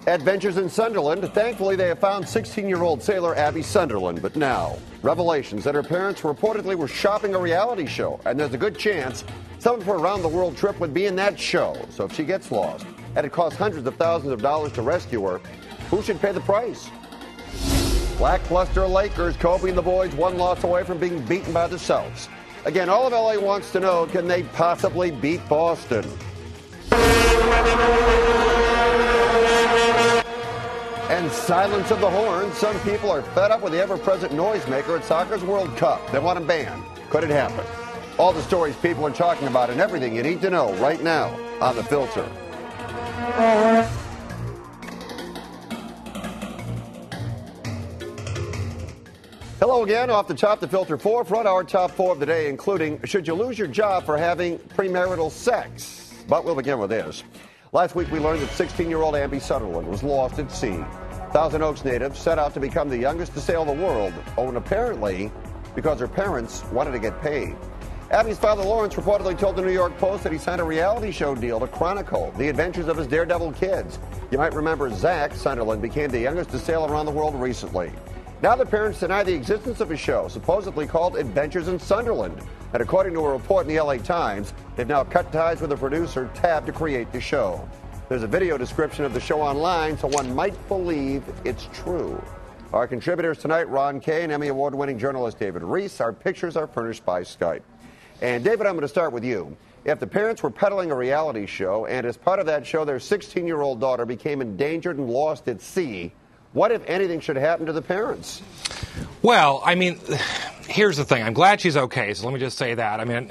Adventures in Sunderland. Thankfully, they have found 16-year-old sailor Abby Sunderland. But now, revelations that her parents reportedly were shopping a reality show. And there's a good chance someone for a round-the-world trip would be in that show. So if she gets lost, and it costs hundreds of thousands of dollars to rescue her, who should pay the price? Lackluster Lakers. Kobe and the boys one loss away from being beaten by the Celtics. Again, all of LA wants to know, can they possibly beat Boston? And silence of the horns. Some people are fed up with the ever-present noisemaker at soccer's World Cup. They want him banned. Could it happen? All the stories people are talking about and everything you need to know right now on The Filter. Hello again. Off the top, The Filter forefront, our top 4 of the day, including, should you lose your job for having premarital sex? But we'll begin with this. Last week, we learned that 16-year-old Abby Sunderland was lost at sea. Thousand Oaks native set out to become the youngest to sail the world, and apparently because her parents wanted to get paid. Abby's father, Lawrence, reportedly told the New York Post that he signed a reality show deal to chronicle the adventures of his daredevil kids. You might remember Zach Sunderland became the youngest to sail around the world recently. Now the parents deny the existence of a show, supposedly called Adventures in Sunderland. And according to a report in the LA Times, they've now cut ties with the producer, Tab, to create the show. There's a video description of the show online, so one might believe it's true. Our contributors tonight, Ron Kay and Emmy Award-winning journalist David Reese. Our pictures are furnished by Skype. And David, I'm going to start with you. If the parents were peddling a reality show, and as part of that show, their 16-year-old daughter became endangered and lost at sea, what, if anything, should happen to the parents? Well, I mean, here's the thing. I'm glad she's okay, so let me just say that. I mean,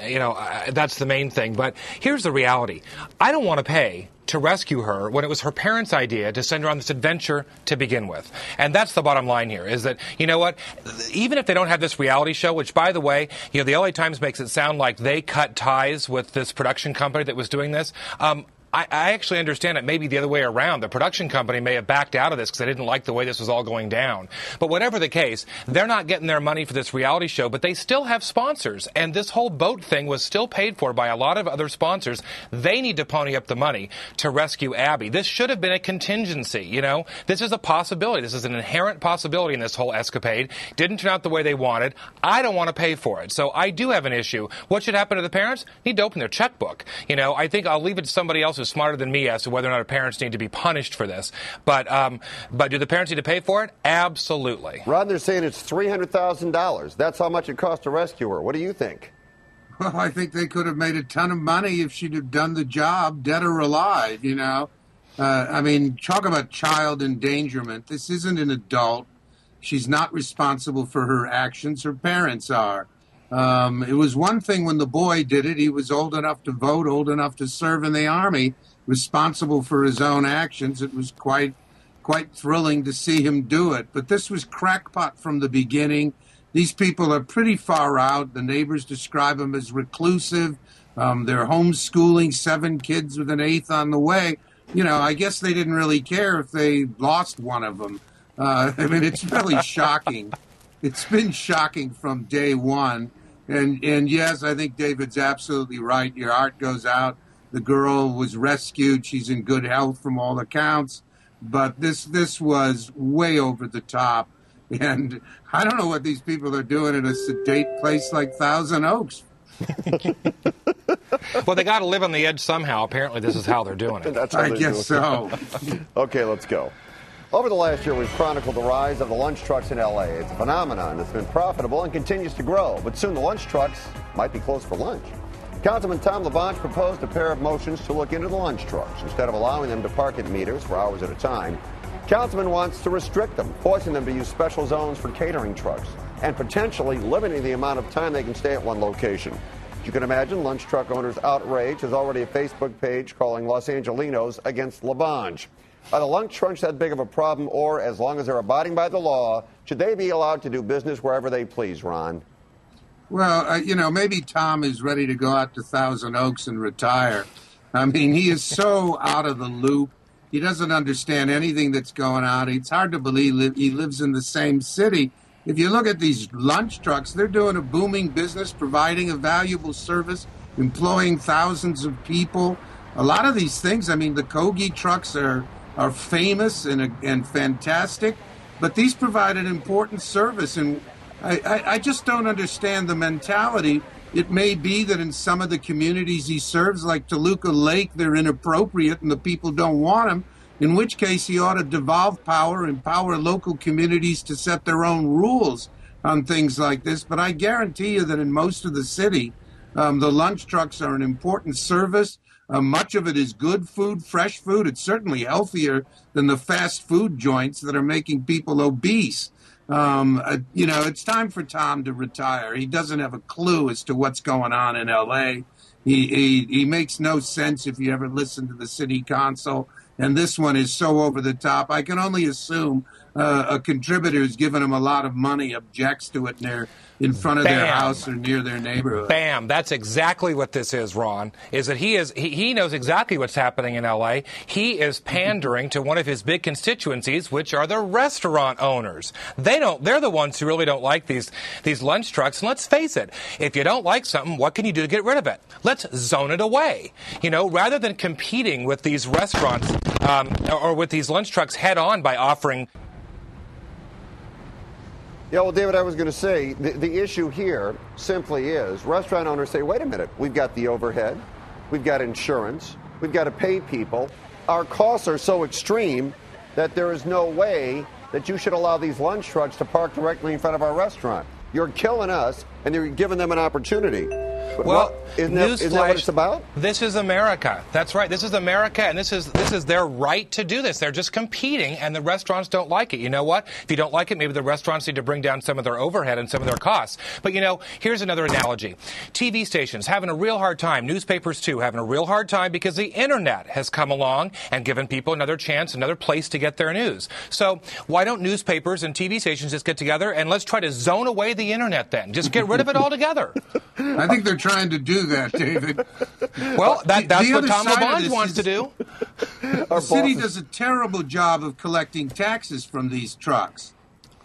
that's the main thing. But here's the reality. I don't want to pay to rescue her when it was her parents' idea to send her on this adventure to begin with. And that's the bottom line here, is that, you know what, even if they don't have this reality show, which, by the way, the LA Times makes it sound like they cut ties with this production company that was doing this. I actually understand it may be the other way around. The production company may have backed out of this because they didn't like the way this was all going down. But whatever the case, they're not getting their money for this reality show, but they still have sponsors. And this whole boat thing was still paid for by a lot of other sponsors. They need to pony up the money to rescue Abby. This should have been a contingency, This is a possibility. This is an inherent possibility in this whole escapade. Didn't turn out the way they wanted. I don't want to pay for it. So I do have an issue. What should happen to the parents? Need to open their checkbook. I think I'll leave it to somebody else who's smarter than me as to whether or not parents need to be punished for this. But do the parents need to pay for it? Absolutely. Ron, they're saying it's $300,000. That's how much it cost to rescue her. What do you think? Well, I think they could have made a ton of money if she'd have done the job, dead or alive, I mean, talk about child endangerment. This isn't an adult. She's not responsible for her actions. Her parents are. It was one thing when the boy did it. He was old enough to vote, old enough to serve in the Army, responsible for his own actions. It was quite thrilling to see him do it. But this was crackpot from the beginning. These people are pretty far out. The neighbors describe them as reclusive. They're homeschooling 7 kids with an 8th on the way. I guess they didn't really care if they lost one of them. I mean, it's really shocking. It's been shocking from day one. And yes, I think David's absolutely right. Your heart goes out. The girl was rescued. She's in good health from all accounts. But this was way over the top. And I don't know what these people are doing in a sedate place like Thousand Oaks. Well, they got to live on the edge somehow. Apparently, this is how they're doing it. I guess so. Okay, let's go. Over the last year, we've chronicled the rise of the lunch trucks in L.A. It's a phenomenon that's been profitable and continues to grow. But soon the lunch trucks might be closed for lunch. Councilman Tom LaBonge proposed a pair of motions to look into the lunch trucks. Instead of allowing them to park at meters for hours at a time, Councilman wants to restrict them, forcing them to use special zones for catering trucks, and potentially limiting the amount of time they can stay at one location. As you can imagine, lunch truck owners' outrage. There's already a Facebook page calling Los Angelinos against LaBonge. Are the lunch trucks that big of a problem, or as long as they're abiding by the law, should they be allowed to do business wherever they please, Ron? Well, maybe Tom is ready to go out to Thousand Oaks and retire. I mean, he is so out of the loop. He doesn't understand anything that's going on. It's hard to believe he lives in the same city. If you look at these lunch trucks, they're doing a booming business, providing a valuable service, employing thousands of people. A lot of these things, I mean, the Kogi trucks are are famous and fantastic, but these provide an important service. And I just don't understand the mentality. It may be that in some of the communities he serves, like Toluca Lake, they're inappropriate and the people don't want them, in which case he ought to devolve power, empower local communities to set their own rules on things like this. But I guarantee you that in most of the city, the lunch trucks are an important service. Much of it is good food, fresh food. It's certainly healthier than the fast food joints that are making people obese. It's time for Tom to retire. He doesn't have a clue as to what's going on in L.A. He makes no sense if you ever listen to the city council. And this one is so over the top. I can only assume a contributor who's given him a lot of money objects to it in front of their house or near their neighborhood. Bam. That's exactly what this is, Ron, is that he knows exactly what's happening in L.A. He is pandering to one of his big constituencies, which are the restaurant owners. They're the ones who really don't like these lunch trucks. And let's face it, if you don't like something, what can you do to get rid of it? Let's zone it away. Rather than competing with these restaurants or with these lunch trucks head on by offering. Yeah, well, David, I was going to say, the issue here simply is restaurant owners say, wait a minute, we've got the overhead, we've got insurance, we've got to pay people. Our costs are so extreme that there is no way that you should allow these lunch trucks to park directly in front of our restaurant. You're killing us, and you're giving them an opportunity. Well, isn't that what it's about? This is America. That's right. This is America, and this is their right to do this. They're just competing, and the restaurants don't like it. You know what? If you don't like it, maybe the restaurants need to bring down some of their overhead and some of their costs. But, here's another analogy. TV stations having a real hard time. Newspapers, too, having a real hard time because the Internet has come along and given people another chance, another place to get their news. So why don't newspapers and TV stations just get together and let's try to zone away the Internet then? Just get rid of it altogether. I think they're trying to do that, David. Well, that's what Tom LaBonge wants to do. The city does a terrible job of collecting taxes from these trucks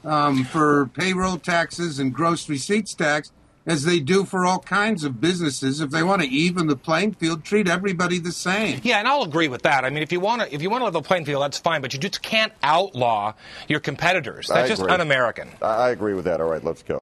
for payroll taxes and gross receipts tax, as they do for all kinds of businesses. If they want to even the playing field, treat everybody the same. Yeah, and I'll agree with that. I mean, if you want to level the playing field, that's fine, but you just can't outlaw your competitors. That's just un-American. I agree with that. All right, let's go.